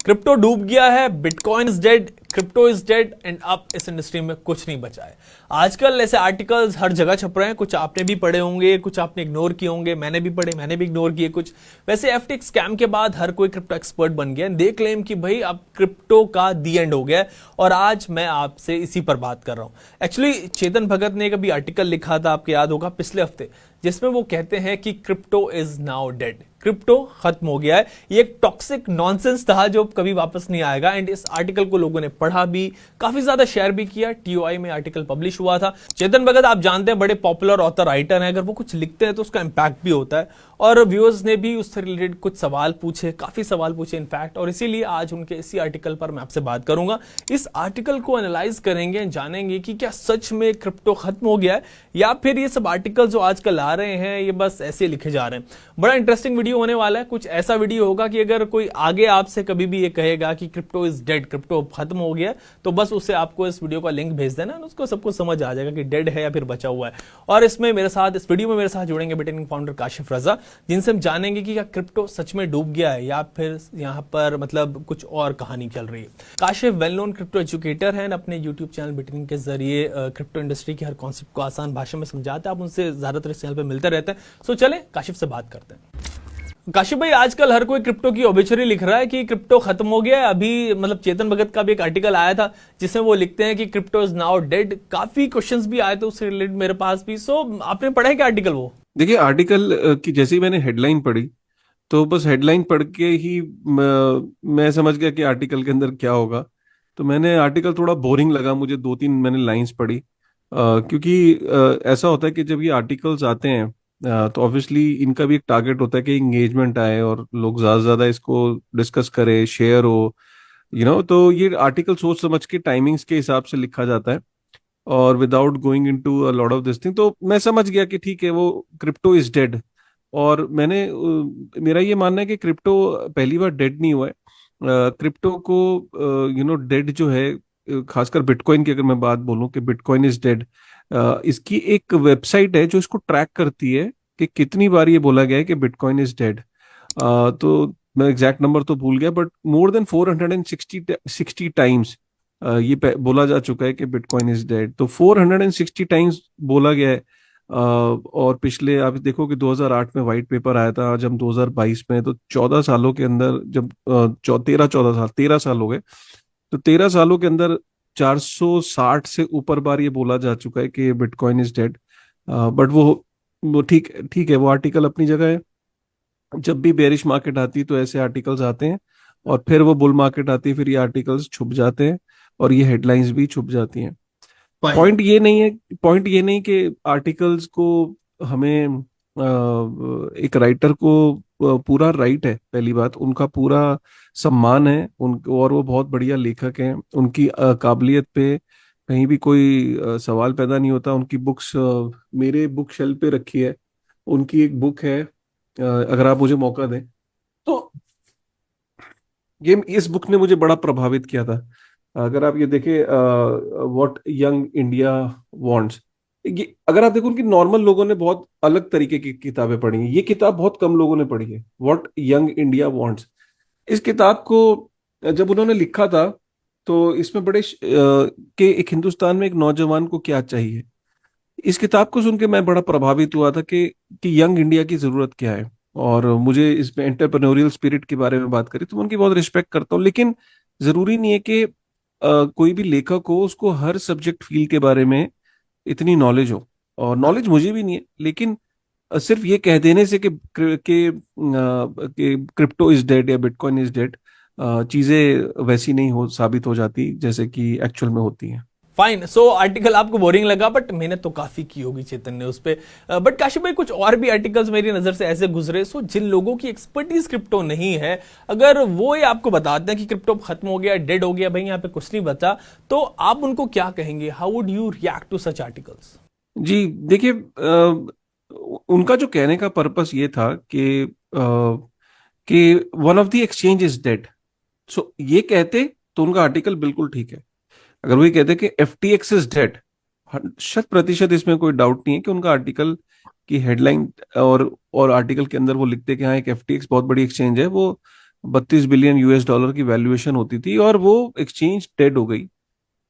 Crypto डूब गया है, bitcoin is dead, crypto is dead and अब इस इंडस्ट्री में कुछ नहीं बचा है। आजकल ऐसे आर्टिकल्स हर जगह छप रहे हैं, कुछ आपने भी पढ़े होंगे, कुछ आपने इग्नोर किए होंगे, मैंने भी पढ़े, मैंने भी इग्नोर किए कुछ। वैसे एफटीएक्स स्कैम के बाद हर कोई क्रिप्टो एक्सपर्ट बन गया, दे क्लेम कि भाई अब क्रिप्टो का दी एंड हो गया है, और आज मैं आपसे इसी पर बात कर रहा हूं। एक्चुअली चेतन भगत ने कभी आर्टिकल लिखा था, आपको याद होगा, पिछले हफ्ते, जिसमें वो कहते हैं कि crypto is now dead, crypto खत्म हो गया है। ये एक टॉक्सिक नॉनसेंस था जो कभी वापस नहीं आएगा। एंड इस आर्टिकल को लोगों ने पढ़ा भी, काफी ज्यादा शेयर भी किया, टीओआई में आर्टिकल पब्लिश हुआ था। चेतन भगत आप जानते हैं बड़े पॉपुलर ऑथर राइटर हैं, अगर वो कुछ लिखते हैं तो उसका इंपैक्ट भी होता है। और व्यूअर्स ने भी उससे रिलेटेड कुछ सवाल पूछे, काफी सवाल पूछे इनफैक्ट, और इसीलिए आज उनके इसी आर्टिकल पर मैं आपसे बात करूंगा। इस आर्टिकल को एनालाइज करेंगे, जानेंगे कि क्या सच में क्रिप्टो खत्म हो गया है या फिर ये सब आर्टिकल जो आजकल आ रहे हैं ये बस ऐसे लिखे जा रहे हैं। बड़ा इंटरेस्टिंग वीडियो होने वाला है। कुछ ऐसा वीडियो होगा कि अगर कोई आगे आपसे कभी भी ये कहेगा कि क्रिप्टो इज डेड, क्रिप्टो खत्म हो गया, तो बस उसे आपको इस वीडियो का लिंक भेज देना, उसको सबको समझ आ जाएगा कि डेड है या फिर बचा हुआ है। और इसमें मेरे साथ, इस वीडियो में मेरे साथ जुड़ेंगे बिटकॉइन फाउंडर काशिफ रजा, जिनसे हम जानेंगे कि क्या क्रिप्टो सच में डूब गया है या फिर यहाँ पर मतलब कुछ और कहानी चल रही है। Kashif well known crypto educator हैं, अपने यूट्यूब चैनल बिटकॉइन के जरिए क्रिप्टो इंडस्ट्री के हर कॉन्सेप्ट को आसान भाषा में समझाते हैं। आप उनसे ज्यादातर इस चैनल पर मिलते रहते हैं। सो चले काशिफ से बात करते हैं। काशिफ भाई, आजकल हर कोई क्रिप्टो की ऑब्ituary लिख रहा है कि क्रिप्टो खत्म हो गया है। अभी मतलब चेतन भगत का भी एक आर्टिकल आया था जिसमें वो लिखते हैं कि क्रिप्टो इज नाउ डेड। काफी क्वेश्चंस भी आए थे उससे रिलेटेड मेरे पास भी। सो आपने पढ़ा है क्या आर्टिकल? वो देखिए आर्टिकल की जैसे ही मैंने हेडलाइन पढ़ी तो बस हेडलाइन पढ़ के ही मैं समझ गया कि आर्टिकल के अंदर क्या होगा। तो मैंने आर्टिकल थोड़ा बोरिंग लगा मुझे, दो तीन मैंने लाइंस पढ़ी। क्योंकि ऐसा होता है कि जब ये आर्टिकल्स आते हैं तो ऑब्वियसली इनका भी एक टारगेट होता है कि एंगेजमेंट आए और लोग ज़्यादा से ज़्यादा इसको डिस्कस करें, शेयर हो। तो ये आर्टिकल सोच समझ के टाइमिंग्स के हिसाब से लिखा जाता है और without going into a lot of this thing. तो मैं समझ गया कि ठीक है, वो क्रिप्टो इज डेड। और मेरा ये मानना है कि क्रिप्टो पहली बार डेड नहीं हुआ है। क्रिप्टो को डेड जो है, खासकर बिटकॉइन की अगर मैं बात बोलूं कि बिटकॉइन इज डेड, इसकी एक वेबसाइट है जो इसको ट्रैक करती है कि कितनी बार ये बोला गया है कि बिटकॉइन इज डेड। तो मैं एग्जैक्ट नंबर तो भूल गया, बट मोर देन 460 टाइम्स ये बोला जा चुका है कि बिटकॉइन इज डेड। तो 460 टाइम्स बोला गया है। और पिछले आप देखो कि 2008 में वाइट पेपर आया था, आज हम 2022 में, तो 14 सालों के अंदर जब 13 साल हो गए, तो 13 सालों के अंदर 460 से ऊपर बार ये बोला जा चुका है कि बिटकॉइन इज डेड। बट वो ठीक ठीक है, वो आर्टिकल अपनी जगह है। जब भी बेरिश मार्केट आती है तो ऐसे आर्टिकल्स आते हैं, और फिर वो बुल मार्केट आती है, फिर ये आर्टिकल्स छुप जाते हैं और ये हेडलाइंस भी छुप जाती हैं। फाइन। पॉइंट ये नहीं है पॉइंट ये नहीं कि आर्टिकल्स को हमें एक राइटर को पूरा राइट है, पहली बात उनका पूरा सम्मान है उनको, और वो बहुत बढ़िया लेखक हैं। उनकी काबिलियत पे कहीं भी कोई सवाल पैदा नहीं होता। उनकी बुक्स मेरे बुक शेल्फ पे रखी है। उनकी एक बुक है, अगर आप मुझे मौका दें तो, ये इस बुक ने मुझे बड़ा प्रभावित किया था। अगर आप ये देखें, व्हाट यंग इंडिया वांट्स, ये अगर आप देखो, उनकी नॉर्मल लोगों ने बहुत अलग तरीके की किताबें पढ़ी हैं, ये किताब बहुत कम लोगों ने पढ़ी है, व्हाट यंग इंडिया वांट्स। इस किताब को जब उन्होंने लिखा था तो इसमें कि एक हिंदुस्तान में एक नौजवान को क्या चाहिए। इस किताब को सुन के मैं बड़ा प्रभावित हुआ था कि यंग इंडिया की जरूरत क्या है। और मुझे इसमें एंटरप्रेन्योरियल स्पिरिट के बारे में बात करी तो मैं उनकी बहुत रिस्पेक्ट करता हूँ। लेकिन जरूरी नहीं है कि कोई भी लेखक हो उसको हर सब्जेक्ट फील्ड के बारे में इतनी नॉलेज हो। और नॉलेज मुझे भी नहीं है, लेकिन सिर्फ ये कह देने से कि क्रिप्टो इज डेड या बिटकॉइन इज डेड, चीजें वैसी नहीं हो साबित हो जाती जैसे कि एक्चुअल में होती हैं। फाइन। सो आर्टिकल आपको बोरिंग लगा, बट मेहनत तो काफी की होगी चेतन ने उस पे। बट काशिफ भाई, कुछ और भी आर्टिकल्स मेरी नजर से ऐसे गुजरे, सो जिन लोगों की एक्सपर्टीज क्रिप्टो नहीं है, अगर वो ये आपको बताते हैं कि क्रिप्टो खत्म हो गया, डेड हो गया, भाई यहाँ पे कुछ नहीं बचा, तो आप उनको क्या कहेंगे? How would you react to such articles? जी देखिए, उनका जो कहने का पर्पस ये था कि one of the exchange is dead. So ये कहते तो उनका आर्टिकल बिल्कुल ठीक है। अगर वो ये कहते कि एफटीएक्स इज डेड, 100% इसमें कोई डाउट नहीं है कि उनका आर्टिकल की हेडलाइन और आर्टिकल के अंदर वो लिखते कि हाँ एक एफटीएक्स बहुत बड़ी एक्सचेंज है, वो $32 बिलियन की वैल्यूएशन होती थी, और वो एक्सचेंज डेड हो गई।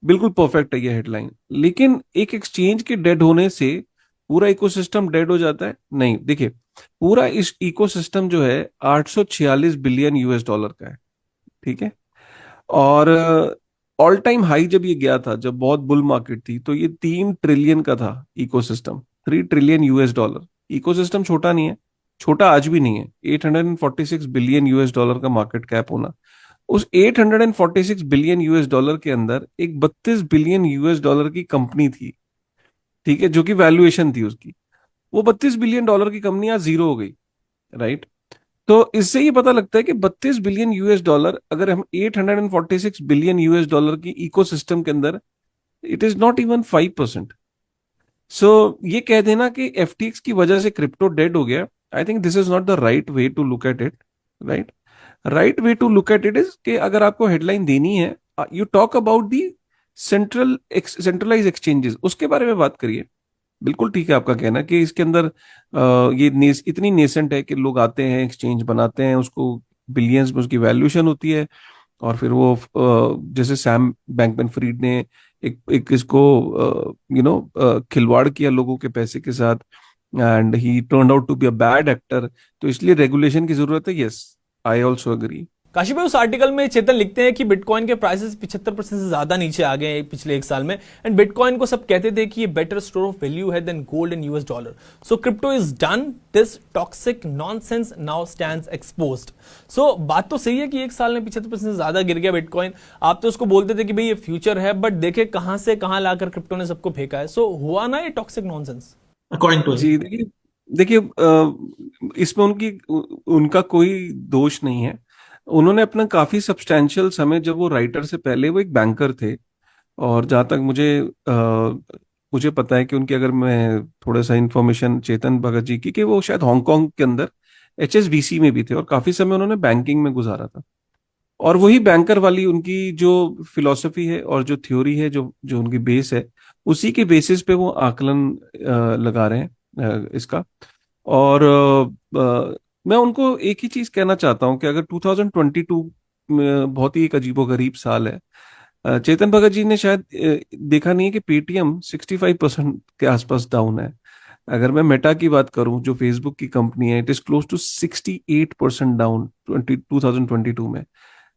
बिल्कुल परफेक्ट है ये हेडलाइन। लेकिन एक एक्सचेंज के डेड होने से पूरा इकोसिस्टम डेड हो जाता है? नहीं, देखिए, पूरा इस इकोसिस्टम जो है $846 बिलियन का है। ठीक है। और ऑल टाइम हाई जब ये गया था, जब बहुत बुल मार्केट थी, तो ये 3 ट्रिलियन का था इकोसिस्टम। $3 ट्रिलियन। इकोसिस्टम छोटा नहीं है, छोटा आज भी नहीं है। $846 बिलियन का मार्केट कैप होना, उस $846 बिलियन के अंदर एक $32 बिलियन की कंपनी थी, ठीक है, जो कि वैल्यूएशन थी उसकी। वो $32 बिलियन की कंपनी आज जीरो हो गई, राइट। तो इससे ये पता लगता है कि $32 बिलियन, अगर हम $846 बिलियन की इकोसिस्टम के अंदर, इट इज नॉट इवन 5%। सो ये कह देना कि एफटीएक्स की वजह से क्रिप्टो डेड हो गया, I think this is not the right way to look at it. Right, right way to look at it is कि अगर आपको हेडलाइन देनी है, you talk about the centralized exchanges, उसके बारे में बात करिए। बिल्कुल ठीक है आपका कहना कि इसके अंदर इतनी नेसेंट है कि लोग आते हैं, एक्सचेंज बनाते हैं, उसको बिलियंस में उसकी वैल्यूएशन होती है, और फिर वो जैसे सैम बैंकमैन फ्रीड ने एक एक इसको खिलवाड़ किया लोगों के पैसे के साथ, and he turn out to be a bad actor. तो इसलिए रेगुलेशन की जरूरत है। Yes, I also agree. Kashi भाई, उस आर्टिकल में चेतन लिखते हैं कि बिटकॉइन के प्राइसेस 75% से ज्यादा नीचे आ गए हैं पिछले एक साल में, एंड बिटकॉइन को सब कहते थे कि ये बेटर स्टोर ऑफ वैल्यू है than gold and US dollar. So crypto is done, this toxic nonsense now stands exposed. So बात तो सही है कि एक साल में 75% से ज्यादा गिर गया बिटकॉइन। आप तो उसको बोलते थे कि भाई ये फ्यूचर है, बट देखे कहां से कहां लाकर क्रिप्टो ने सबको फेंका है। सो हुआ ना ये टॉक्सिक नॉनसेंस अकॉर्डिंग टू। जी, देखिए, देखिए, इसमें उनका कोई दोष नहीं है। उन्होंने अपना काफी सब्सटैंशियल समय, जब वो राइटर से पहले वो एक बैंकर थे, और जहाँ तक मुझे पता है कि उनकी, अगर मैं थोड़ा सा इंफॉर्मेशन चेतन भगत जी की, कि वो शायद हांगकांग के अंदर एचएसबीसी में भी थे, और काफी समय उन्होंने बैंकिंग में गुजारा था। और वही बैंकर वाली उनकी जो फिलॉसफी है और जो थ्योरी है, जो जो उनकी बेस है, उसी के बेसिस पे वो आकलन लगा रहे हैं इसका। और मैं उनको एक ही चीज कहना चाहता हूँ कि अगर 2022 में बहुत ही एक अजीबोगरीब साल है। चेतन भगत जी ने शायद देखा नहीं है कि पेटीएम 65% के आसपास डाउन है। अगर मैं मेटा की बात करूं, जो फेसबुक की कंपनी है, it is close to 68% down 2022 में।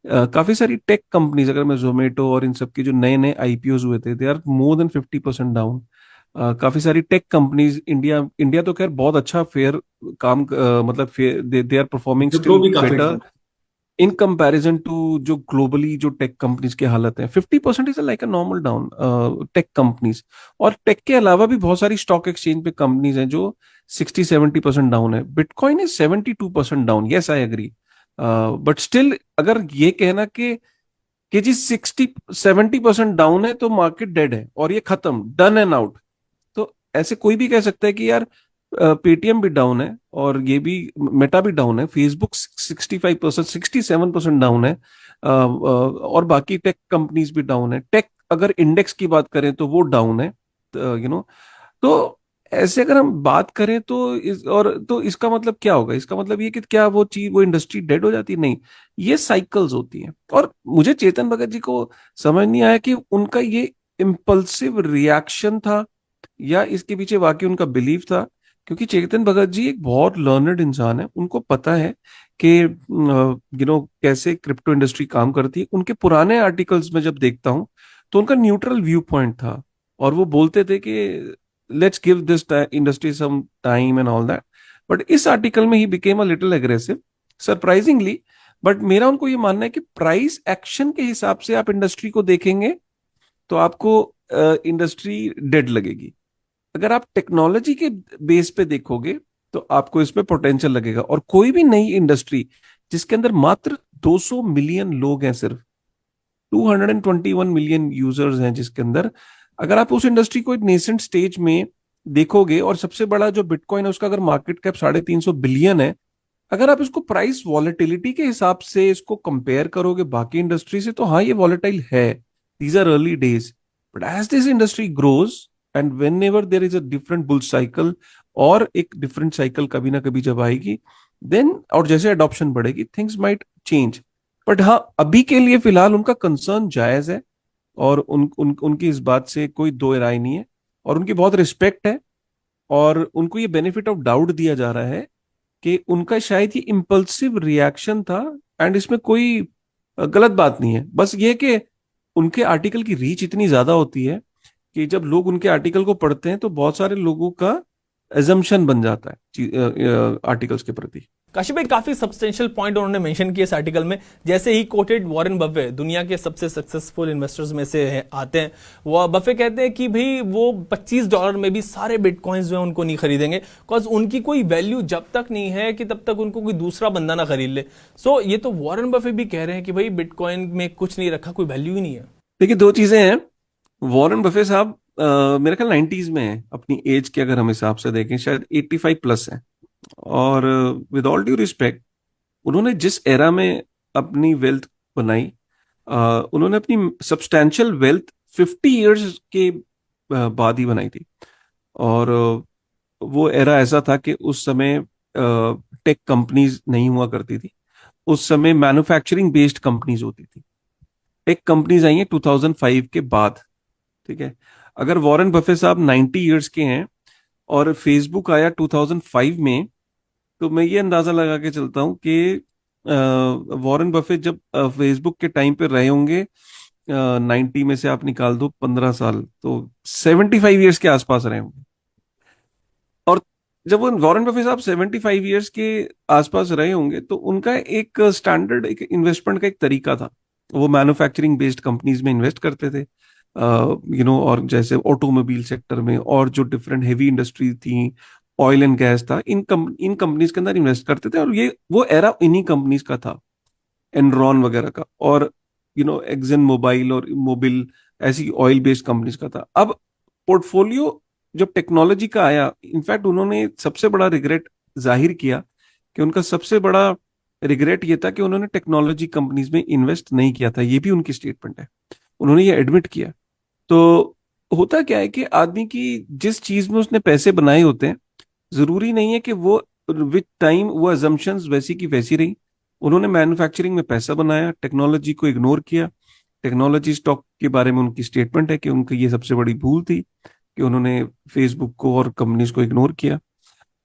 काफी सारी टेक कंपनीज, अगर मैं जोमेटो और इन सब के जो नए नए आईपीओ हुए थे, they are more than 50% down. काफी सारी टेक कंपनीज, इंडिया इंडिया तो खैर बहुत अच्छा फेयर मतलब they are performing Wipro still भी काफी better down. In comparison to जो ग्लोबली जो टेक कंपनीज की हालत है। 50% is like a normal down tech companies. और टेक के अलावा भी बहुत सारी स्टॉक एक्सचेंज पे कंपनीज हैं जो 60-70% डाउन है। Bitcoin is 72% down. Yes, I agree. But still, अगर ये कहना कि जी 60-70% डाउन है तो मार्केट डेड है और ये खत्म, डन एंड आउट, तो ऐसे कोई भी कह सकता है कि यार पेटीएम भी डाउन है, और ये भी, मेटा भी डाउन है, फेसबुक 65%, 67% डाउन है, और बाकी टेक कंपनीज भी डाउन है। टेक अगर इंडेक्स की बात करें तो वो डाउन है, तो ऐसे अगर हम बात करें तो तो इसका मतलब क्या होगा? इसका मतलब ये कि क्या वो चीज, वो इंडस्ट्री डेड हो जाती है? नहीं, ये साइकिल्स होती हैं। और मुझे चेतन भगत जी को समझ नहीं आया कि उनका ये इम्पल्सिव रिएक्शन था या इसके पीछे वाकई उनका बिलीव था। क्योंकि चेतन भगत जी एक बहुत लर्नड इंसान है, उनको पता है कि कैसे क्रिप्टो इंडस्ट्री काम करती है। उनके पुराने आर्टिकल्स में जब देखता हूँ तो उनका न्यूट्रल व्यू पॉइंट था, और वो बोलते थे कि let's give this industry some time and all that. But इस आर्टिकल में ही became a little aggressive, surprisingly. But मेरा उनको ये मानना है कि प्राइस एक्शन के हिसाब से आप इंडस्ट्री को देखेंगे तो आपको इंडस्ट्री डेड लगेगी। अगर आप टेक्नोलॉजी के बेस पे देखोगे तो आपको इसमें पोटेंशियल लगेगा। और कोई भी नई इंडस्ट्री जिसके अंदर मात्र 200 मिलियन लोग हैं, सिर्फ 221 मिलियन यूजर्स हैं जिसके अंदर, अगर आप उस इंडस्ट्री को एक नेसेंट स्टेज में देखोगे, और सबसे बड़ा जो बिटकॉइन है उसका अगर मार्केट कैप 350 बिलियन है, अगर आप इसको प्राइस वॉलेटिलिटी के हिसाब से इसको कंपेयर करोगे बाकी इंडस्ट्री से, तो हाँ, ये वॉलेटाइल है। These are early days, but as this industry grows and whenever there is a different bull cycle, और एक डिफरेंट साइकिल कभी ना कभी जब आएगी, देन और जैसे अडॉप्शन बढ़ेगी थिंग्स माइट चेंज। बट हाँ, अभी के लिए फिलहाल उनका कंसर्न जायज है, और उनकी इस बात से कोई दो राय नहीं है, और उनकी बहुत रिस्पेक्ट है। और उनको ये बेनिफिट ऑफ डाउट दिया जा रहा है कि उनका शायद ये इम्पल्सिव रिएक्शन था, एंड इसमें कोई गलत बात नहीं है। बस ये कि उनके आर्टिकल की रीच इतनी ज्यादा होती है कि जब लोग उनके आर्टिकल को पढ़ते हैं तो बहुत सारे लोगों का एजम्पशन बन जाता है आर्टिकल्स के प्रति। काशिफ भाई, काफी सब्सटेंशियल पॉइंट उन्होंने मेंशन किए इस आर्टिकल में। जैसे ही कोटेड वॉरेन बफे, दुनिया के सबसे सक्सेसफुल इन्वेस्टर्स में से आते हैं। वो बफे कहते हैं कि भाई वो $25 में भी सारे बिटकॉइंस जो है उनको नहीं खरीदेंगे, बिकॉज उनकी कोई वैल्यू जब तक नहीं है कि तब तक उनको कोई दूसरा बंदा ना खरीद ले। सो ये तो वॉरेन बफे भी कह रहे हैं कि भाई बिटकॉइन में कुछ नहीं रखा, कोई वैल्यू ही नहीं है। देखिए, दो चीजें हैं। वॉरेन बफे साहब मेरे ख्याल 90s में है, अपनी एज के अगर हम हिसाब से देखें शायद 85 प्लस है। और विद ऑल ड्यू रिस्पेक्ट, उन्होंने जिस एरा में अपनी वेल्थ बनाई, उन्होंने अपनी सब्सटैंशियल वेल्थ 50 इयर्स के बाद ही बनाई थी। और वो एरा ऐसा था कि उस समय टेक कंपनीज नहीं हुआ करती थी, उस समय मैन्युफैक्चरिंग बेस्ड कंपनीज होती थी। टेक कंपनीज आई हैं 2005 के बाद। ठीक है, अगर वॉरेन बफे साहब 90 इयर्स के हैं और फेसबुक आया 2005 में, तो मैं ये अंदाजा लगा के चलता हूं कि वॉरेन बफे जब फेसबुक के टाइम पे रहे होंगे, 90 में से आप निकाल दो 15 साल, तो 75 इयर्स के आसपास रहे होंगे। और जब वो वॉरेन बफे साहब 75 इयर्स के आसपास रहे होंगे तो उनका एक स्टैंडर्ड एक इन्वेस्टमेंट का एक तरीका था। वो मैन्युफैक्चरिंग बेस्ड कंपनीज में इन्वेस्ट करते थे, और जैसे ऑटोमोबाइल सेक्टर में, और जो डिफरेंट हेवी इंडस्ट्री थी, ऑयल एंड गैस था, इन कंपनीज के अंदर इन्वेस्ट करते थे। और ये वो एरा इन्हीं कंपनीज का था, एनरॉन वगैरह का, और एक्सन मोबाइल और मोबिल, ऐसी ऑयल बेस्ड कंपनीज का था। अब पोर्टफोलियो जब टेक्नोलॉजी का आया, इनफैक्ट उन्होंने सबसे बड़ा रिग्रेट जाहिर किया कि उनका सबसे बड़ा रिग्रेट ये था कि उन्होंने टेक्नोलॉजी कंपनीज में इन्वेस्ट नहीं किया था। ये भी उनकी स्टेटमेंट है, उन्होंने ये एडमिट किया। तो होता क्या है कि आदमी की जिस चीज में उसने पैसे बनाए होते हैं, जरूरी नहीं है कि वो विद टाइम वो अजम्पशंस वैसी की वैसी रही। उन्होंने मैन्युफैक्चरिंग में पैसा बनाया, टेक्नोलॉजी को इग्नोर किया। टेक्नोलॉजी स्टॉक के बारे में उनकी स्टेटमेंट है कि उनकी ये सबसे बड़ी भूल थी कि उन्होंने फेसबुक को और कंपनीज को इग्नोर किया।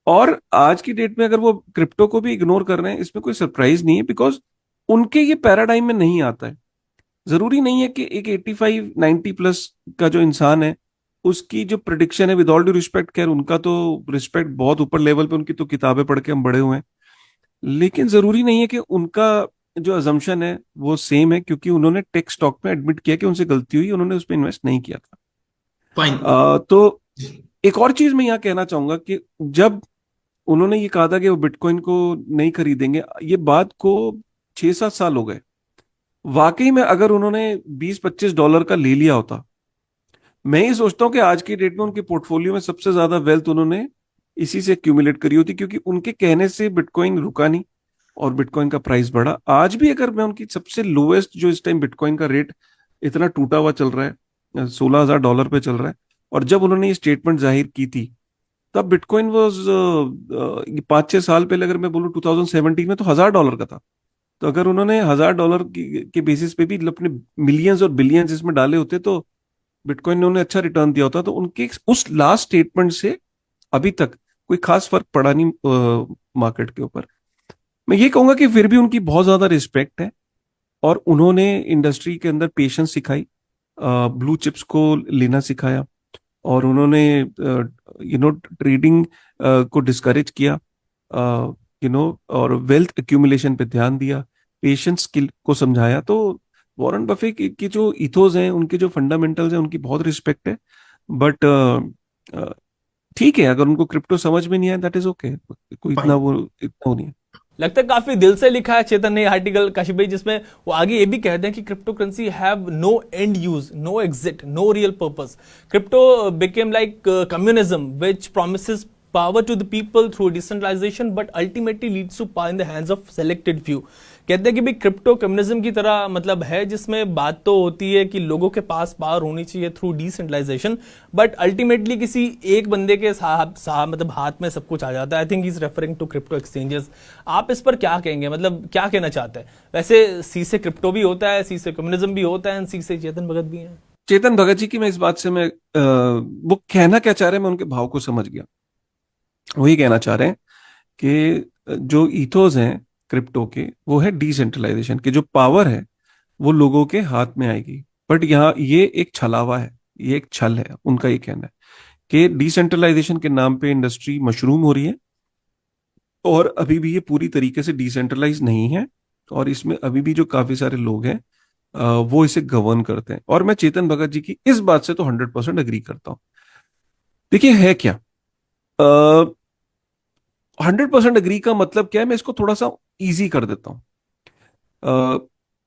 और आज की डेट में अगर वो क्रिप्टो को भी इग्नोर कर रहे हैं, इसमें कोई सरप्राइज नहीं है, बिकॉज उनके ये पैराडाइम में नहीं आता है। जरूरी नहीं है कि एक 85 90 प्लस का जो इंसान है, उसकी जो प्रिडिक्शन है, विद ऑल ड्यू रिस्पेक्ट, खैर उनका तो रिस्पेक्ट बहुत ऊपर लेवल पे, उनकी तो किताबें पढ़ के हम बड़े हुए हैं, लेकिन जरूरी नहीं है कि उनका जो अजम्पशन है वो सेम है, क्योंकि उन्होंने टेक स्टॉक में एडमिट किया कि उनसे गलती हुई, उन्होंने उसमें इन्वेस्ट नहीं किया था। फाइन। तो एक और चीज मैं यहाँ कहना चाहूंगा कि जब उन्होंने ये कहा था कि वो बिटकॉइन को नहीं खरीदेंगे, ये बात को 6-7 साल हो गए। वाकई में अगर उन्होंने $20-25 का ले लिया होता, मैं ही सोचता हूँ कि आज की डेट में उनके पोर्टफोलियो में सबसे ज्यादा वेल्थ उन्होंने इसी से एक्यूमुलेट करी होती, क्योंकि उनके कहने से बिटकॉइन रुका नहीं और बिटकॉइन का प्राइस बढ़ा। आज भी अगर मैं उनकी सबसे लोएस्ट, जो इस टाइम बिटकॉइन का रेट इतना टूटा हुआ चल रहा है, $16,000 पे चल रहा है, और जब उन्होंने ये स्टेटमेंट जाहिर की थी, तब बिटकॉइन वॉज 5-6 साल पहले, अगर मैं बोलूँ 2017 में, तो $1,000 का था। तो अगर उन्होंने $1,000 के बेसिस पे भी अपने मिलियंस और बिलियंस इसमें डाले होते, तो बिटकॉइन ने उन्हें अच्छा रिटर्न दिया होता। तो उनके उस लास्ट स्टेटमेंट से अभी तक कोई खास फर्क पड़ा नहीं मार्केट के ऊपर। मैं ये कहूंगा कि फिर भी उनकी बहुत ज्यादा रिस्पेक्ट है, और उन्होंने इंडस्ट्री के अंदर पेशेंस सिखाई, ब्लू चिप्स को लेना सिखाया, और उन्होंने ट्रेडिंग को डिस्करेज किया, और वेल्थ एक्यूमुलेशन पे ध्यान दिया, पेशेंस स्किल को समझाया। तो वॉरेन बफे की जो इथोस हैं, उनके जो फंडामेंटल्स हैं, उनकी बहुत रिस्पेक्ट है। बट ठीक है, अगर उनको क्रिप्टो समझ में नहीं आया, दैट इज ओके, कोई इतना वो नहीं है। लगता है काफी दिल से लिखा है चेतन ने आर्टिकल, काशिफ भाई, जिसमें वो आगे ये भी कहते हैं कि crypto currency have no end use, no exit, no real purpose. Crypto became like communism which promises power to the people through decentralization but ultimately leads to power in the hands of selected few। कहते हैं कि भाई crypto communism की तरह मतलब है, जिसमें बात तो होती है कि लोगों के पास पावर होनी चाहिए थ्रू डिसेंट्रलाइजेशन, बट अल्टीमेटली किसी एक बंदे के मतलब हाथ में सब कुछ आ जाता है। I think is referring to crypto exchanges. आप इस पर क्या कहेंगे, मतलब क्या कहना चाहते हैं? वैसे सी से क्रिप्टो भी होता है, सी से कम्युनिज्म भी होता है, सी से चेतन भगत भी है। चेतन भगत जी की मैं इस बात से मैं वो कहना क्या चाह रहे हैं मैं उनके भाव को समझ गया। वही कहना चाह रहे हैं कि जो ईथोस हैं क्रिप्टो के वो है डिसेंट्रलाइजेशन की, जो पावर है वो लोगों के हाथ में आएगी। बट यहाँ ये एक छलावा है, ये एक छल है। उनका ये कहना है कि डिसेंट्रलाइजेशन के नाम पे इंडस्ट्री मशरूम हो रही है और अभी भी ये पूरी तरीके से डिसेंट्रलाइज नहीं है, और इसमें अभी भी जो काफी सारे लोग हैं वो इसे गवर्न करते हैं। और मैं चेतन भगत जी की इस बात से तो 100% अग्री करता हूँ। देखिए है क्या, 100% अग्री का मतलब क्या है, मैं इसको थोड़ा सा इजी कर देता हूँ।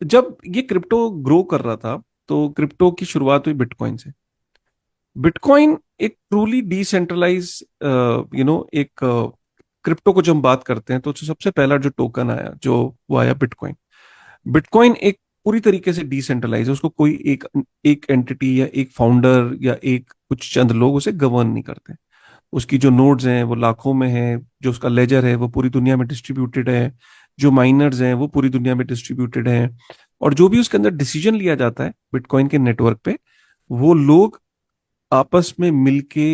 जब ये क्रिप्टो ग्रो कर रहा था तो क्रिप्टो की शुरुआत हुई बिटकॉइन से। बिटकॉइन एक ट्रूली डिसेंट्रलाइज एक क्रिप्टो को जब हम बात करते हैं तो सबसे पहला जो टोकन आया जो वो आया बिटकॉइन। बिटकॉइन एक पूरी तरीके से डिसेंट्रलाइज है, उसको कोई एक एक एंटिटी या एक फाउंडर या एक कुछ चंद लोग उसे गवर्न नहीं करते। उसकी जो नोड्स हैं वो लाखों में है, जो उसका लेजर है वो पूरी दुनिया में डिस्ट्रीब्यूटेड है, जो माइनर्स हैं वो पूरी दुनिया में डिस्ट्रीब्यूटेड हैं, और जो भी उसके अंदर डिसीजन लिया जाता है बिटकॉइन के नेटवर्क पे, वो लोग आपस में मिलके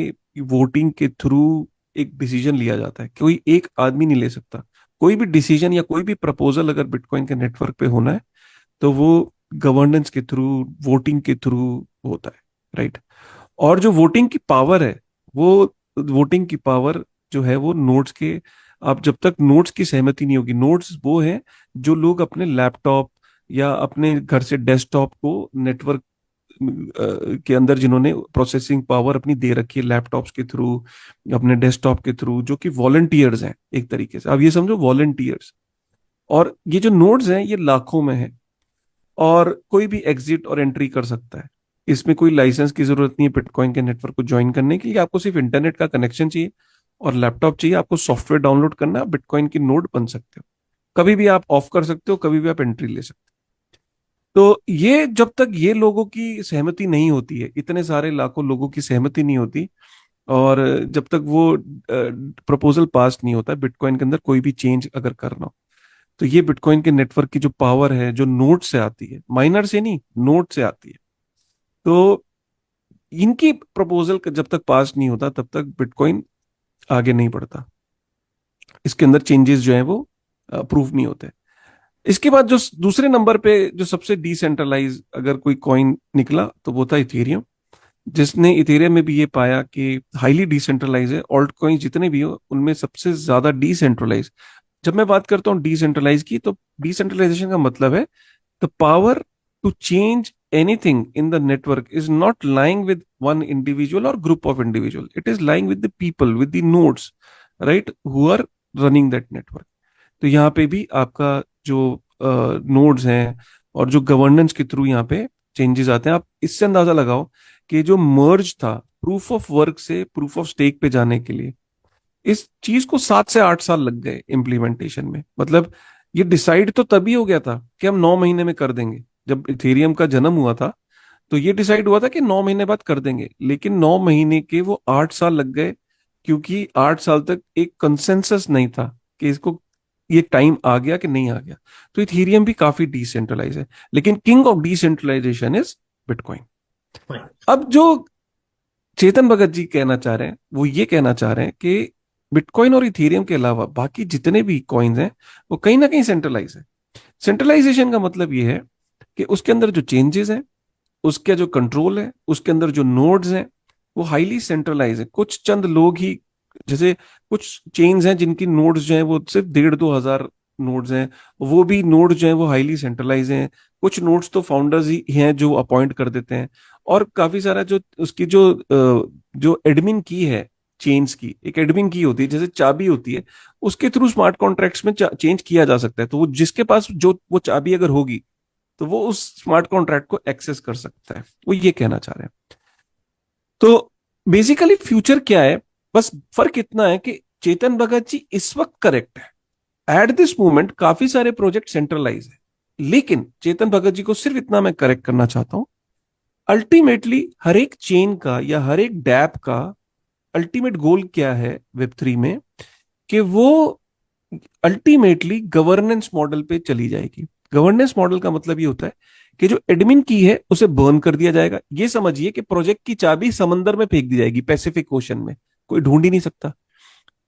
वोटिंग के थ्रू एक डिसीजन लिया जाता है। कोई एक आदमी नहीं ले सकता। कोई भी डिसीजन या कोई भी प्रपोजल अगर बिटकॉइन के नेटवर्क पे होना है तो वो गवर्नेंस के थ्रू, वोटिंग के थ्रू होता है, राइट। और जो वोटिंग की पावर है वो वोटिंग की पावर जो है वो नोट्स के, आप जब तक नोट्स की सहमति नहीं होगी, नोट्स वो है जो लोग अपने लैपटॉप या अपने घर से डेस्कटॉप को नेटवर्क के अंदर जिन्होंने प्रोसेसिंग पावर अपनी दे रखी है लैपटॉप्स के थ्रू, अपने डेस्कटॉप के थ्रू, जो कि वॉलंटियर्स हैं एक तरीके से, आप ये समझो वॉलंटियर्स। और ये जो नोड्स हैं ये लाखों में है, और कोई भी एग्जिट और एंट्री कर सकता है। इसमें कोई लाइसेंस की जरूरत नहीं है बिटकॉइन के नेटवर्क को ज्वाइन करने के लिए। आपको सिर्फ इंटरनेट का कनेक्शन चाहिए और लैपटॉप चाहिए, आपको सॉफ्टवेयर डाउनलोड करना है, बिटकॉइन की नोड बन सकते हो। कभी भी आप ऑफ कर सकते हो, कभी भी आप एंट्री ले सकते हो। तो ये जब तक ये लोगों की सहमति नहीं होती है, इतने सारे लाखों लोगों की सहमति नहीं होती, और जब तक वो प्रपोजल पास नहीं होता बिटकॉइन के अंदर कोई भी चेंज अगर करना हो, तो ये बिटकॉइन के नेटवर्क की जो पावर है जो नोड से आती है, माइनर से नहीं, नोड से आती है। तो इनकी प्रपोजल जब तक पास नहीं होता तब तक बिटकॉइन आगे नहीं बढ़ता। इसके अंदर चेंजेस जो है वो अप्रूव नहीं होते। इसके बाद जो दूसरे नंबर पे जो सबसे डिसेंट्रलाइज अगर कोई कॉइन निकला तो वो था इथेरियम, जिसने इथेरियम में भी ये पाया कि हाईली डिसेंट्रलाइज है। ऑल्ट कॉइन जितने भी हो उनमें सबसे ज्यादा डिसेंट्रलाइज। जब मैं बात करता हूँ डिसेंट्रलाइज की, तो डिसेंट्रलाइजेशन का मतलब है the power to change anything in the network is not lying with one individual और group of individual, it is lying with the people, with the nodes, right, who are running that network. तो यहाँ पे भी आपका जो nodes हैं और जो गवर्नेंस के थ्रू यहाँ पे चेंजेस आते हैं। आप इससे अंदाजा लगाओ कि जो मर्ज था प्रूफ ऑफ वर्क से प्रूफ ऑफ स्टेक पे जाने के लिए, इस चीज को 7 से 8 साल लग गए इम्प्लीमेंटेशन में। मतलब ये डिसाइड तो तभी हो गया था कि हम 9 महीने में कर देंगे। जब इथेरियम का जन्म हुआ था तो ये डिसाइड हुआ था कि 9 महीने बाद कर देंगे, लेकिन 9 महीने के वो 8 साल लग गए, क्योंकि 8 साल तक एक कंसेंसस नहीं था कि इसको ये टाइम आ गया कि नहीं आ गया। तो इथेरियम भी काफी डिसेंट्रलाइज है, लेकिन king of decentralization is bitcoin. अब जो चेतन भगत जी कहना चाह रहे हैं वो ये कहना चाह रहे हैं कि बिटकॉइन और इथेरियम के अलावा बाकी जितने भी कॉइन्स हैं वो कहीं ना कहीं सेंट्रलाइज है। सेंट्रलाइजेशन का मतलब ये है कि उसके अंदर जो चेंजेस हैं, उसका जो कंट्रोल है, उसके अंदर जो नोड्स हैं वो हाईली सेंट्रलाइज है। कुछ चंद लोग ही, जैसे कुछ चेन्स हैं जिनकी नोड्स जो हैं वो सिर्फ 1,500-2,000 नोड्स हैं, वो भी नोड्स जो हैं वो हाईली सेंट्रलाइज हैं। कुछ नोड्स तो फाउंडर्स ही हैं जो अपॉइंट कर देते हैं, और काफी सारा जो उसकी जो एडमिन की है चेन्स की, एक एडमिन की होती है जैसे चाबी होती है, उसके थ्रू स्मार्ट कॉन्ट्रैक्ट्स में चेंज किया जा सकता है। तो वो जिसके पास जो वो चाबी अगर होगी तो वो उस स्मार्ट कॉन्ट्रैक्ट को एक्सेस कर सकता है। वो ये कहना चाह रहे हैं। तो बेसिकली फ्यूचर क्या है, बस फर्क इतना है कि चेतन भगत जी इस वक्त करेक्ट है, एट दिस मोमेंट काफी सारे प्रोजेक्ट सेंट्रलाइज है, लेकिन चेतन भगत जी को सिर्फ इतना मैं करेक्ट करना चाहता हूं, अल्टीमेटली हर एक चेन का या हर एक डैप का अल्टीमेट गोल क्या है वेब 3 में, कि वो अल्टीमेटली गवर्नेंस मॉडल पे चली जाएगी। गवर्नेंस मॉडल का मतलब ये होता है कि जो एडमिन की है उसे बर्न कर दिया जाएगा। ये समझिए कि प्रोजेक्ट की चाबी समंदर में फेंक दी जाएगी, पैसिफिक ओशन में, कोई ढूंढ ही नहीं सकता।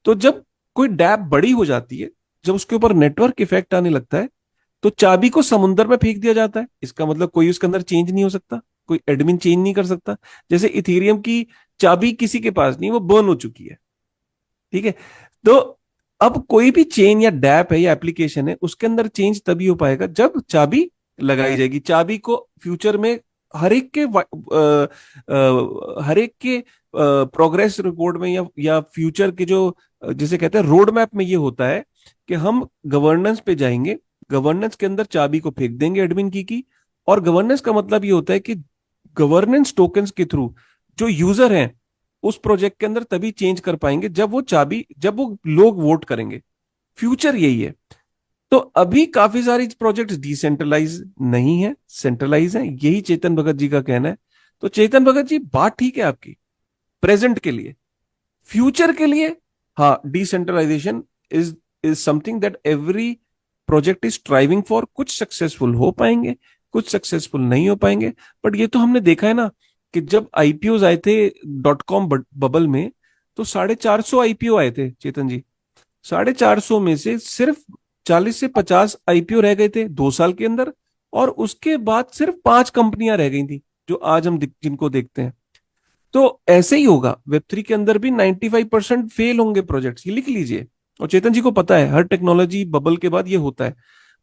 तो जब कोई डैप बड़ी हो जाती है, जब उसके ऊपर नेटवर्क इफेक्ट आने लगता है, तो चाबी को समुंदर में फेंक दिया जाता है। इसका मतलब कोई उसके अंदर चेंज नहीं हो सकता, कोई एडमिन चेंज नहीं कर सकता। जैसे इथेरियम की चाबी किसी के पास नहीं, वो बर्न हो चुकी है, ठीक है। तो अब कोई भी चेन या डैप है या एप्लीकेशन है, उसके अंदर चेंज तभी हो पाएगा जब चाबी लगाई जाएगी। चाबी को फ्यूचर में हर एक के हर एक के प्रोग्रेस रिपोर्ट में या फ्यूचर के जो जिसे कहते हैं रोड मैप में, ये होता है कि हम गवर्नेंस पे जाएंगे, गवर्नेंस के अंदर चाबी को फेंक देंगे एडमिन की। और गवर्नेंस का मतलब ये होता है कि गवर्नेंस टोकन्स के थ्रू जो यूजर हैं उस प्रोजेक्ट के अंदर तभी चेंज कर पाएंगे जब वो लोग वोट करेंगे। फ्यूचर यही है। तो अभी काफी सारी प्रोजेक्ट्स डिसेंट्रलाइज नहीं है, सेंट्रलाइज है, यही चेतन भगत जी का कहना है। तो चेतन भगत जी, बात ठीक है आपकी प्रेजेंट के लिए। फ्यूचर के लिए, हाँ, decentralization is is something that every project is striving for. कुछ सक्सेसफुल हो पाएंगे, कुछ सक्सेसफुल नहीं हो पाएंगे। बट ये तो हमने देखा है ना कि जब आईपीओ आए थे .com बबल में, तो 450 आईपीओ आए थे चेतन जी। 450 में से सिर्फ 40 से 50 आईपीओ रह गए थे 2 साल के अंदर, और उसके बाद सिर्फ 5 कंपनियां रह गई थी जो आज हम जिनको देखते हैं। तो ऐसे ही होगा वेब 3 के अंदर भी, 95% फेल होंगे प्रोजेक्ट्स, ये लिख लीजिए। और चेतन जी को पता है हर टेक्नोलॉजी बबल के बाद ये होता है,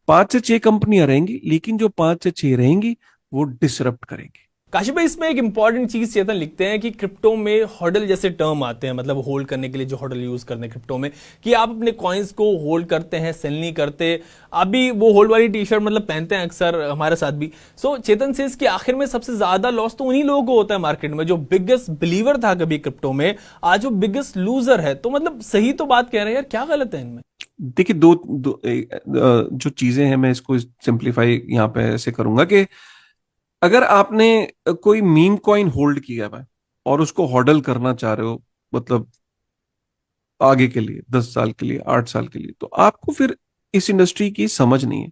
5 से 6 कंपनियां रहेंगी, लेकिन जो 5 से 6 रहेंगी वो डिसरप्ट करेंगी। काशिफ भाई, इसमें एक इंपॉर्टेंट चीज चेतन लिखते हैं कि क्रिप्टो में हॉडल जैसे टर्म आते हैं, मतलब होल्ड करने के लिए जो हॉडल यूज करते हैं क्रिप्टो में, कि आप अपने कॉइन्स को होल्ड करते हैं, सेल नहीं करते। अभी वो होल्ड वाली टी शर्ट मतलब पहनते हैं अक्सर, हमारे साथ भी। सो चेतन से इसके आखिर में सबसे ज्यादा लॉस तो उन्हीं लोगों को होता है मार्केट में। जो बिगेस्ट बिलीवर था कभी क्रिप्टो में, आज वो बिगेस्ट लूजर है। तो मतलब सही तो बात कह रहे हैं यार, क्या गलत है इनमें? देखिए, जो चीजें हैं, मैं इसको सिंप्लीफाई यहाँ पे ऐसे करूंगा कि अगर आपने कोई मीम कॉइन होल्ड किया है और उसको हॉडल करना चाह रहे हो, मतलब आगे के लिए 10 साल के लिए, 8 साल के लिए, तो आपको फिर इस इंडस्ट्री की समझ नहीं है।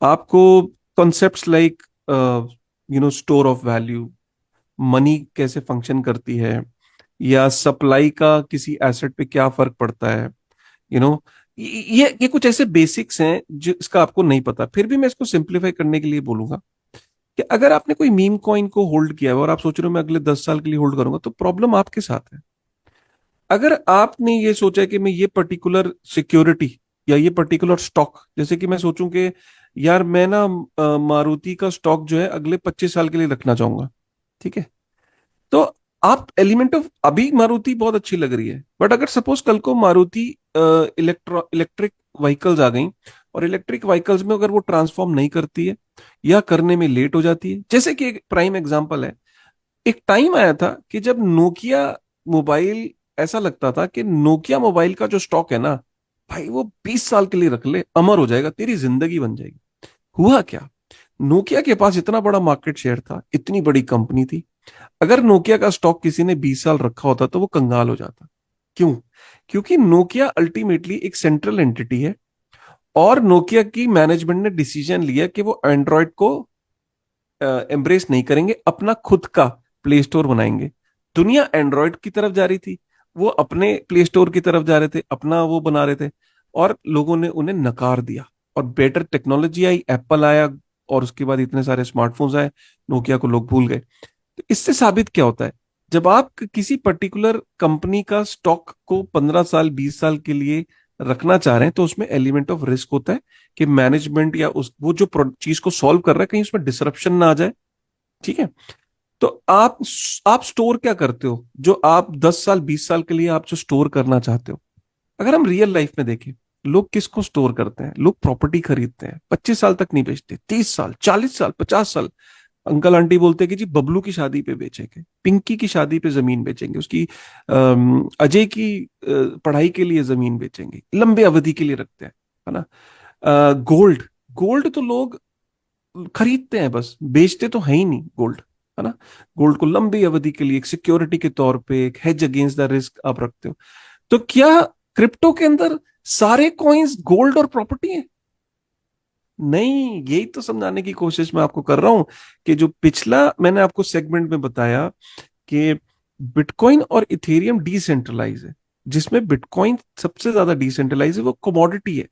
आपको concepts like store of value, money कैसे फंक्शन करती है, या सप्लाई का किसी एसेट पे क्या फर्क पड़ता है, यू नो ये कुछ ऐसे बेसिक्स हैं जिसका आपको नहीं पता। फिर भी मैं इसको सिंप्लीफाई करने के लिए बोलूंगा कि अगर आपने कोई मीम कॉइन को होल्ड किया है और आप सोच रहे हो मैं अगले 10 साल के लिए होल्ड करूंगा, तो प्रॉब्लम आपके साथ है। अगर आपने ये सोचा है कि मैं ये पर्टिकुलर सिक्योरिटी या ये पर्टिकुलर स्टॉक, जैसे कि मैं सोचूं कि यार मैं ना मारुति का स्टॉक जो है अगले 25 साल के लिए रखना चाहूंगा, ठीक है। तो आप एलिमेंट ऑफ, अभी मारुति बहुत अच्छी लग रही है, बट अगर सपोज कल को मारुति इलेक्ट्रिक व्हीकल्स आ गई, और इलेक्ट्रिक व्हीकल्स में अगर वो ट्रांसफॉर्म नहीं करती है या करने में लेट हो जाती है, जैसे कि एक प्राइम एग्जांपल है, एक टाइम आया था कि जब नोकिया मोबाइल, ऐसा लगता था कि नोकिया मोबाइल का जो स्टॉक है ना भाई, वो 20 साल के लिए रख ले, अमर हो जाएगा, तेरी जिंदगी बन जाएगी। हुआ क्या, नोकिया के पास इतना बड़ा मार्केट शेयर था, इतनी बड़ी कंपनी थी, अगर नोकिया का स्टॉक किसी ने 20 साल रखा होता तो वो कंगाल हो जाता। क्यों? क्योंकि नोकिया अल्टीमेटली एक सेंट्रल एंटिटी है, और नोकिया की मैनेजमेंट ने डिसीजन लिया कि वो एंड्रॉयड को एम्ब्रेस नहीं करेंगे, अपना खुद का प्ले स्टोर बनाएंगे। दुनिया एंड्रॉयड की तरफ जा रही थी, वो अपने प्ले स्टोर की तरफ जा रहे थे, अपना वो बना रहे थे, और लोगों ने उन्हें नकार दिया। और बेटर टेक्नोलॉजी आई, एप्पल आया, और उसके बाद इतने सारे स्मार्टफोन्स आए, नोकिया को लोग भूल गए। तो इससे साबित क्या होता है, जब आप किसी पर्टिकुलर कंपनी का स्टॉक को 15 साल 20 साल के लिए रखना चाह रहे हैं, तो उसमें एलिमेंट ऑफ रिस्क होता है कि मैनेजमेंट या उस वो जो चीज को सॉल्व कर रहा है, कहीं उसमें डिसरप्शन ना आ जाए, ठीक है। तो आप स्टोर क्या करते हो, जो आप 10 साल 20 साल के लिए आप जो स्टोर करना चाहते हो। अगर हम रियल लाइफ में देखें, लोग किसको स्टोर करते हैं, लोग प्रॉपर्टी खरीदते हैं, 25 साल तक नहीं बेचते, 30 साल, 40 साल, 50 साल। अंकल आंटी बोलते हैं कि जी बबलू की शादी पे बेचेंगे, पिंकी की शादी पे जमीन बेचेंगे, उसकी अजय की पढ़ाई के लिए जमीन बेचेंगे, लंबे अवधि के लिए रखते हैं। है ना। गोल्ड, गोल्ड तो लोग खरीदते हैं, बस बेचते तो है ही नहीं गोल्ड, है ना। गोल्ड को लंबी अवधि के लिए एक सिक्योरिटी के तौर पे, एक हेज अगेंस्ट द रिस्क आप रखते हो। तो क्या क्रिप्टो के अंदर सारे कॉइन्स गोल्ड और प्रॉपर्टी है? नहीं, यही तो समझाने की कोशिश मैं आपको कर रहा हूं कि जो पिछला मैंने आपको सेगमेंट में बताया कि बिटकॉइन और इथेरियम डिसेंट्रलाइज है, जिसमें बिटकॉइन सबसे ज्यादा डिसेंट्रलाइज है, वो कमोडिटी है।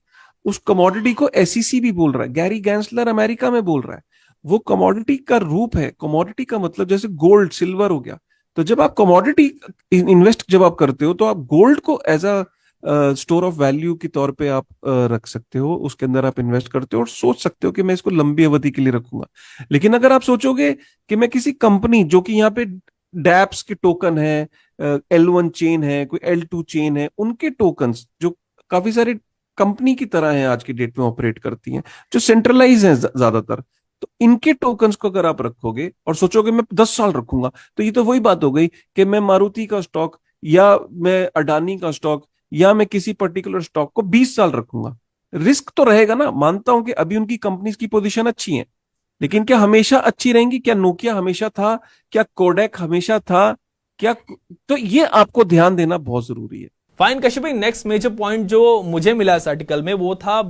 उस कमोडिटी को एसईसी भी बोल रहा है, गैरी गैंसलर अमेरिका में बोल रहा है। वो कमोडिटी का रूप है। कमोडिटी का मतलब जैसे गोल्ड सिल्वर हो गया। तो जब आप कमोडिटी इन्वेस्ट जब आप करते हो, तो आप गोल्ड को as a store of value के तौर पे आप रख सकते हो, उसके अंदर आप इन्वेस्ट करते हो और सोच सकते हो कि मैं इसको लंबी अवधि के लिए रखूंगा। लेकिन अगर आप सोचोगे कि मैं किसी कंपनी जो कि यहाँ पे डैप्स के टोकन है, L1 चेन है, कोई L2 चेन है, उनके टोकन्स जो काफी सारे कंपनी की तरह हैं आज की डेट में ऑपरेट करती हैं, जो सेंट्रलाइज हैं ज्यादातर, तो इनके टोकन्स को अगर आप रखोगे और सोचोगे मैं 10 साल रखूंगा, तो ये तो वही बात हो गई कि मैं मारुति का स्टॉक, या मैं अडानी का स्टॉक, या मैं किसी पर्टिकुलर स्टॉक को 20 साल रखूंगा। रिस्क तो रहेगा ना, मानता हूं कि अभी उनकी कंपनीज की पोजीशन अच्छी है, लेकिन क्या हमेशा अच्छी रहेंगी? क्या नोकिया हमेशा था? क्या कोडेक हमेशा था? क्या? तो ये आपको ध्यान देना बहुत जरूरी है। फाइन कश्यप भाई, नेक्स्ट मेजर पॉइंट जो मुझे मिला इस आर्टिकल में वो था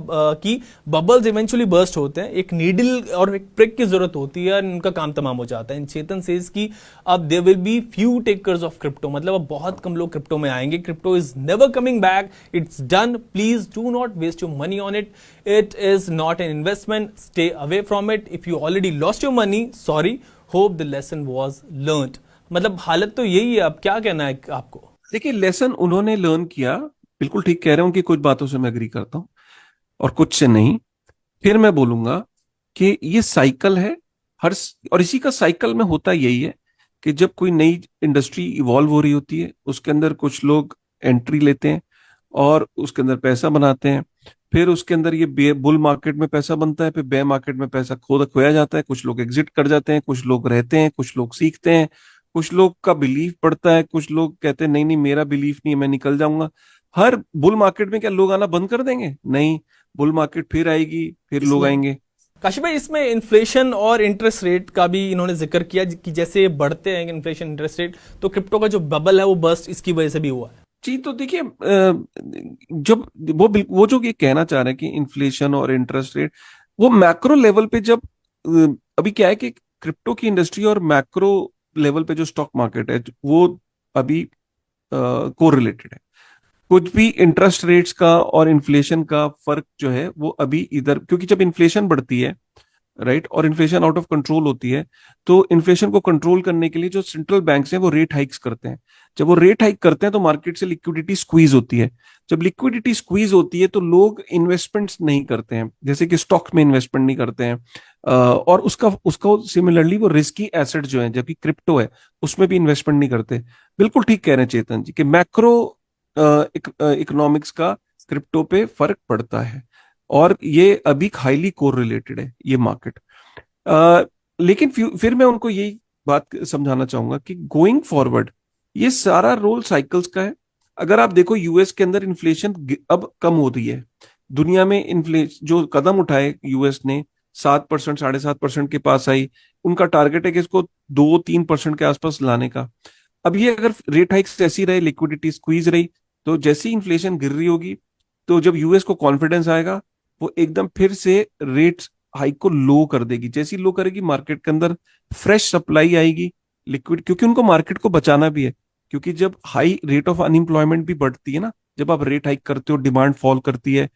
कि बबल्स इवेंचुअली बर्स्ट होते हैं, एक नीडल और एक प्रिक की जरूरत होती है और इनका काम तमाम हो जाता है। चेतन सेज की अब there will be few takers of crypto, मतलब अब बहुत कम लोग क्रिप्टो में आएंगे। Crypto is never coming back, it's done, please do not waste your money on it, it is not an investment, stay away from it. If you already lost your money, sorry, hope the lesson was learned. मतलब हालत तो यही है, अब क्या कहना है आपको? देखिए, लेसन उन्होंने लर्न किया, बिल्कुल ठीक कह रहे हो कि कुछ बातों से मैं एग्री करता हूँ और कुछ से नहीं। फिर मैं बोलूंगा कि ये साइकिल है। और इसी का साइकिल में होता यही है कि जब कोई नई इंडस्ट्री इवॉल्व हो रही होती है, उसके अंदर कुछ लोग एंट्री लेते हैं और उसके अंदर पैसा बनाते हैं। फिर उसके अंदर ये बुल मार्केट में पैसा बनता है, फिर बे मार्केट में पैसा खोया जाता है। कुछ लोग एग्जिट कर जाते हैं, कुछ लोग रहते हैं, कुछ लोग सीखते हैं, कुछ लोग का बिलीफ बढ़ता है, कुछ लोग कहते हैं नहीं नहीं मेरा बिलीफ नहीं है, मैं निकल जाऊंगा। हर बुल मार्केट में क्या लोग आना बंद कर देंगे? नहीं, बुल मार्केट फिर आएगी, फिर लोग आएंगे। काशी भाई, इसमें इन्फ्लेशन और इंटरेस्ट रेट का भी इन्होंने जिक्र किया कि जैसे बढ़ते हैं इन्फ्लेशन इंटरेस्ट रेट, तो क्रिप्टो का जो बबल है वो बस्ट इसकी वजह से भी हुआ है। जी, तो देखिए, जब वो जो ये कहना चाह रहे हैं कि इन्फ्लेशन और इंटरेस्ट रेट, वो मैक्रो लेवल पे जब अभी क्या है कि क्रिप्टो की इंडस्ट्री और मैक्रो लेवल पे जो स्टॉक मार्केट है वो अभी कोरिलेटेड है। कुछ भी इंटरेस्ट रेट्स का और इन्फ्लेशन का फर्क जो है वो अभी इधर, क्योंकि जब इन्फ्लेशन बढ़ती है, राइट, और इन्फ्लेशन आउट ऑफ कंट्रोल होती है, तो इन्फ्लेशन को कंट्रोल करने के लिए जो सेंट्रल बैंक्स हैं वो रेट हाइक्स करते हैं। जब वो रेट हाइक करते हैं तो मार्केट से लिक्विडिटी स्क्वीज होती है। जब लिक्विडिटी स्क्वीज होती है तो लोग इन्वेस्टमेंट्स नहीं करते हैं, जैसे कि स्टॉक में इन्वेस्टमेंट नहीं करते हैं। और उसका उसका सिमिलरली वो रिस्की एसेट जो है, जबकि क्रिप्टो है, उसमें भी इन्वेस्टमेंट नहीं करते। बिल्कुल ठीक कह रहे हैं चेतन जी कि मैक्रो इकोनॉमिक्स का क्रिप्टो पे फर्क पड़ता है, और ये अभी हाईली कोरिलेटेड है ये मार्केट। लेकिन फिर मैं उनको यही बात समझाना चाहूंगा कि गोइंग फॉरवर्ड ये सारा रोल साइकिल्स का है। अगर आप देखो यूएस के अंदर इन्फ्लेशन अब कम हो रही है। दुनिया में इन्फ्लेशन जो कदम उठाए यूएस ने, 7%, 7.5% के पास आई। उनका टारगेट है कि इसको 2-3% के आसपास लाने का। अब ये अगर रेट हाइक्स ऐसी रहे, लिक्विडिटी स्क्वीज रही, तो जैसी इन्फ्लेशन गिर रही होगी, तो जब यूएस को कॉन्फिडेंस आएगा, वो एकदम फिर से रेट हाइक को लो कर देगी। जैसी लो करेगी, मार्केट के अंदर फ्रेश सप्लाई आएगी लिक्विड, क्योंकि उनको मार्केट को बचाना भी है। क्योंकि जब हाई रेट ऑफ अनएम्प्लॉयमेंट भी बढ़ती है ना, जब आप रेट हाइक करते हो, डिमांड फॉल करती है,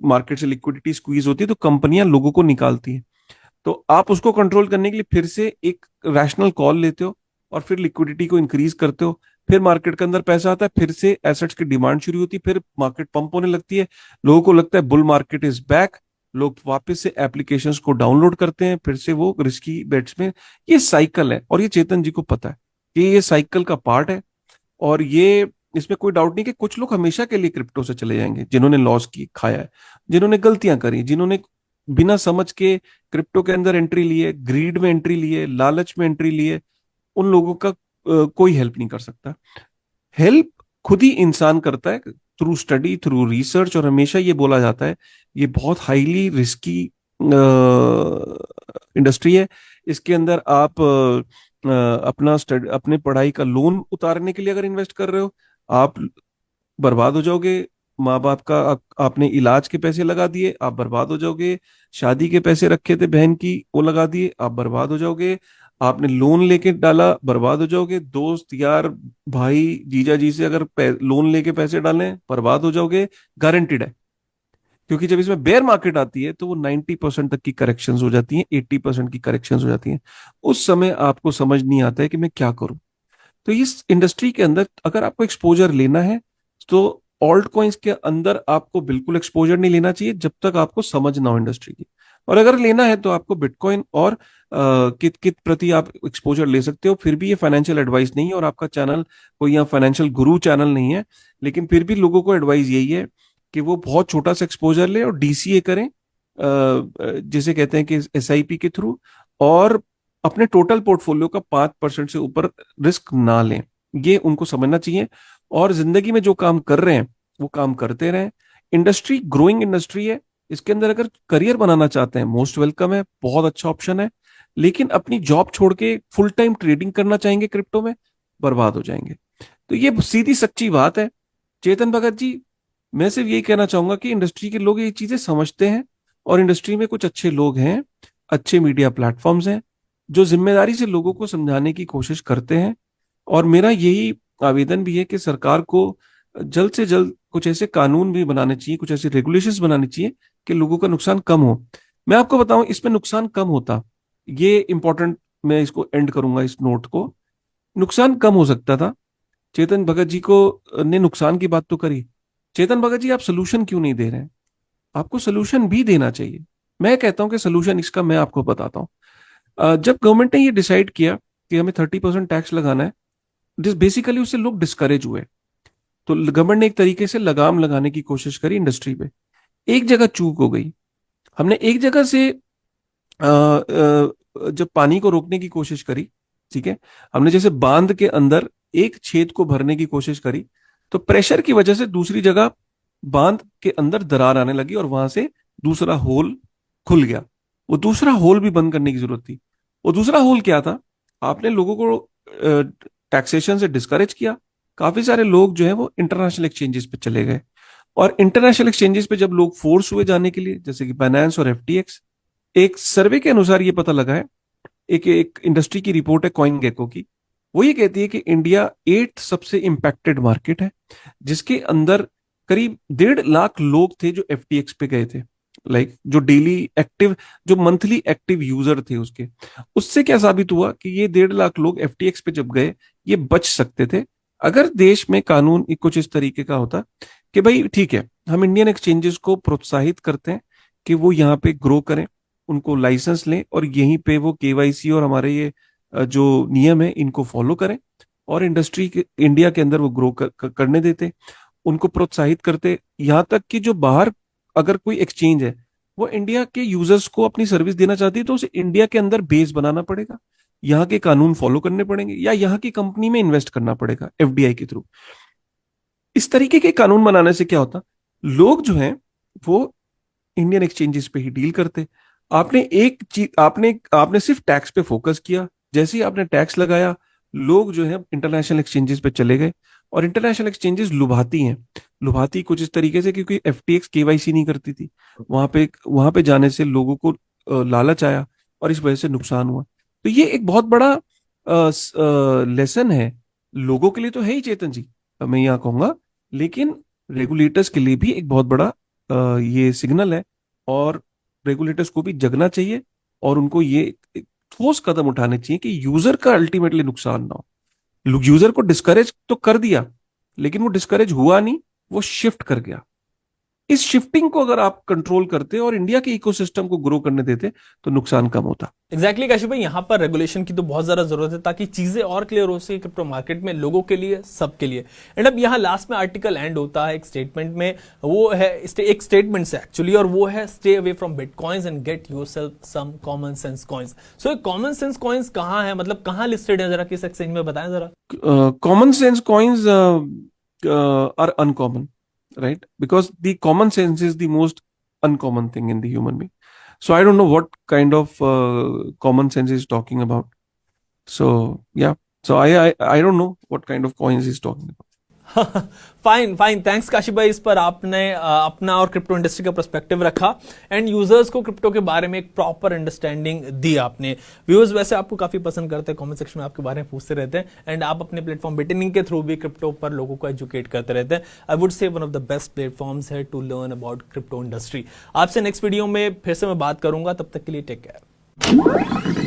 मार्केट से लिक्विडिटी स्क्वीज होती है, तो कंपनियां लोगों को निकालती हैं। तो आप उसको कंट्रोल करने के लिए फिर से एक रैशनल कॉल लेते हो और फिर लिक्विडिटी को इंक्रीज करते हो। फिर मार्केट के अंदर पैसा आता है, फिर से एसेट्स की डिमांड शुरू होती है, फिर मार्केट पंप होने लगती है। लोगों को लगता है बुल मार्केट इज बैक, लोग वापस से एप्लीकेशंस को डाउनलोड करते हैं, फिर से वो रिस्की बेट्स में। ये साइकिल है, और ये चेतन जी को पता है कि ये साइकिल का पार्ट है। और ये, इसमें कोई डाउट नहीं कि कुछ लोग हमेशा के लिए क्रिप्टो से चले जाएंगे, जिन्होंने लॉस की खाया है, जिन्होंने गलतियां करी, जिन्होंने बिना समझ के क्रिप्टो के अंदर एंट्री ली है, ग्रीड में एंट्री ली है, लालच में एंट्री ली है। उन लोगों का कोई हेल्प नहीं कर सकता। हेल्प खुद ही इंसान करता है। थ्रू स्टडी, थ्रू रिसर्च, और हमेशा ये बोला जाता है ये बहुत हाईली रिस्की इंडस्ट्री है। इसके अंदर आप अपना स्टडी, अपने पढ़ाई का लोन उतारने के लिए अगर इन्वेस्ट कर रहे हो, आप बर्बाद हो जाओगे। माँ बाप का आपने इलाज के पैसे लगा दिए, आप बर्बाद हो जाओगे। शादी के पैसे रखे थे बहन की, वो लगा दिए, आप बर्बाद हो जाओगे। आपने लोन लेके डाला, बर्बाद हो जाओगे। दोस्त यार भाई जीजा जी से अगर लोन लेके पैसे डालें, बर्बाद हो जाओगे, गारंटीड है। क्योंकि जब इसमें बेयर मार्केट आती है तो वो 90% तक की करेक्शंस हो जाती हैं, 80% की करेक्शंस हो जाती हैं। उस समय आपको समझ नहीं आता है कि मैं क्या करूं। तो इस इंडस्ट्री के अंदर अगर आपको एक्सपोजर लेना है तो ऑल्ट कॉइन्स के अंदर आपको बिल्कुल एक्सपोजर नहीं लेना चाहिए जब तक आपको समझ ना हो इंडस्ट्री की। और अगर लेना है तो आपको बिटकॉइन और कित कित प्रति आप एक्सपोजर ले सकते हो। फिर भी ये फाइनेंशियल एडवाइस नहीं है, और आपका चैनल कोई यहाँ फाइनेंशियल गुरु चैनल नहीं है। लेकिन फिर भी लोगों को एडवाइस यही है कि वो बहुत छोटा सा एक्सपोजर ले और डीसीए करें, जिसे कहते हैं कि एसआईपी के थ्रू, और अपने टोटल पोर्टफोलियो का 5% से ऊपर रिस्क ना लें। ये उनको समझना चाहिए। और जिंदगी में जो काम कर रहे हैं वो काम करते रहें। इंडस्ट्री ग्रोइंग इंडस्ट्री है, इसके अंदर अगर करियर बनाना चाहते हैं मोस्ट वेलकम है, बहुत अच्छा ऑप्शन है। लेकिन अपनी जॉब छोड़ के फुल टाइम ट्रेडिंग करना चाहेंगे क्रिप्टो में, बर्बाद हो जाएंगे। तो ये सीधी सच्ची बात है। चेतन भगत जी, मैं सिर्फ यही कहना चाहूंगा कि इंडस्ट्री के लोग ये चीजें समझते हैं, और इंडस्ट्री में कुछ अच्छे लोग हैं, अच्छे मीडिया प्लेटफॉर्म्स हैं जो जिम्मेदारी से लोगों को समझाने की कोशिश करते हैं। और मेरा यही आवेदन भी है कि सरकार को जल्द से जल्द कुछ ऐसे कानून भी बनाने चाहिए, कुछ ऐसे रेगुलेशंस बनाने चाहिए कि लोगों का नुकसान कम हो। मैं आपको बताऊं इसमें नुकसान कम होता, ये इंपॉर्टेंट, मैं इसको एंड करूंगा इस नोट को। नुकसान कम हो सकता था। चेतन भगत जी को ने नुकसान की बात तो करी। चेतन भगत जी, आप सोल्यूशन क्यों नहीं दे रहे हैं? आपको सोल्यूशन भी देना चाहिए। मैं कहता हूं कि सोल्यूशन इसका मैं आपको बताता हूं। जब गवर्नमेंट ने ये डिसाइड किया कि हमें 30% टैक्स लगाना है, जिस बेसिकली उससे लोग डिस्करेज हुए। तो गवर्नमेंट ने एक तरीके से लगाम लगाने की कोशिश करी इंडस्ट्री पे। एक जगह चूक हो गई। हमने एक जगह से जब पानी को रोकने की कोशिश करी, ठीक है, हमने जैसे बांध के अंदर एक छेद को भरने की कोशिश करी, तो प्रेशर की वजह से दूसरी जगह बांध के अंदर दरार आने लगी और वहां से दूसरा होल खुल गया। वो दूसरा होल भी बंद करने की जरूरत थी। वो दूसरा होल क्या था? आपने लोगों को टैक्सेशन से डिस्करेज किया। काफी सारे लोग जो है वो इंटरनेशनल एक्सचेंजेस पे चले गए, और इंटरनेशनल एक्सचेंजेस पे जब लोग फोर्स हुए जाने के लिए, जैसे कि बाइनेंस और एफटीएक्स, एक सर्वे के अनुसार ये पता लगा है, एक एक इंडस्ट्री की रिपोर्ट है कॉइन गेको की, वो ये कहती है कि इंडिया 8th सबसे इंपैक्टेड मार्केट है, जिसके अंदर करीब 1.5 लाख लोग थे जो एफटीएक्स पे गए थे। जो डेली एक्टिव, जो मंथली एक्टिव यूजर थे उसके। उससे क्या साबित हुआ कि ये 1.5 लाख लोग एफटीएक्स पे जब गए, ये बच सकते थे अगर देश में कानून कुछ इस तरीके का होता कि भाई ठीक है, हम इंडियन एक्सचेंजेस को प्रोत्साहित करते हैं कि वो यहाँ पे ग्रो करें, उनको लाइसेंस लें, और यहीं पे वो केवाईसी और हमारे ये जो नियम है इनको फॉलो करें, और इंडस्ट्री के इंडिया के अंदर वो ग्रो करने देते, उनको प्रोत्साहित करते। यहाँ तक कि जो बाहर अगर कोई एक्सचेंज है वो इंडिया के यूजर्स को अपनी सर्विस देना चाहती है, तो उसे इंडिया के अंदर बेस बनाना पड़ेगा, यहाँ के कानून फॉलो करने पड़ेंगे, या यहाँ की कंपनी में इन्वेस्ट करना पड़ेगा एफडीआई के थ्रू। इस तरीके के कानून बनाने से क्या होता, लोग जो हैं वो इंडियन एक्सचेंजेस पे ही डील करते। आपने एक चीज, आपने आपने सिर्फ टैक्स पे फोकस किया। जैसे ही आपने टैक्स लगाया, लोग जो है इंटरनेशनल एक्सचेंजेस पे चले गए, और इंटरनेशनल एक्सचेंजेस लुभाती हैं। लुभाती कुछ इस तरीके से, क्योंकि एफटीएक्स केवाईसी नहीं करती थी। वहां पे जाने से लोगों को लालच आया, और इस वजह से नुकसान हुआ। तो ये एक बहुत बड़ा लेसन है लोगों के लिए, तो है ही चेतन जी, मैं यहाँ कहूंगा। लेकिन रेगुलेटर्स के लिए भी एक बहुत बड़ा ये सिग्नल है, और रेगुलेटर्स को भी जगना चाहिए, और उनको ये एक ठोस कदम उठाने चाहिए कि यूजर का अल्टीमेटली नुकसान ना हो। यूजर को डिस्करेज तो कर दिया, लेकिन वो डिस्करेज हुआ नहीं, वो शिफ्ट कर गया। इस शिफ्टिंग को अगर आप कंट्रोल करते और इंडिया के इकोसिस्टम को ग्रो करने देते तो नुकसान कम होता। एग्जैक्टली काशिफ भाई, यहाँ पर रेगुलेशन की तो बहुत ज्यादा जरूरत है ताकि चीजें और क्लियर हो सके क्रिप्टो मार्केट में, लोगों के लिए, सबके लिए। एंड अब यहाँ लास्ट में आर्टिकल एंड होता है एक स्टेटमेंट में, वो है एक स्टेटमेंट से एक्चुअली, और वो है stay away from bitcoins and get yourself some common sense coins. So ये कॉमन सेंस कॉइंस कहाँ है, मतलब कहाँ लिस्टेड है, जरा किस एक्सचेंज में बताएं जरा। Common sense coins are uncommon. right? Because the common sense is the most uncommon thing in the human being. So I don't know what kind of common sense he's talking about. So yeah, so I don't know what kind of coins he's talking about. Fine fine, thanks Kashi भाई, इस पर आपने अपना और crypto industry का perspective रखा and users को crypto के बारे में एक प्रॉपर अंडरस्टैंडिंग दी आपने. व्यूअर्स वैसे आपको काफी पसंद करते हैं, कमेंट सेक्शन में आपके बारे में पूछते रहते हैं एंड आप अपने प्लेटफॉर्म बिटनिंग के थ्रू भी क्रिप्टो पर लोगों को एजुकेट करते रहते हैं. I would say one of the best platforms है to learn about crypto industry. आपसे नेक्स्ट वीडियो में फिर से मैं बात करूंगा, तब तक के लिए टेक केयर.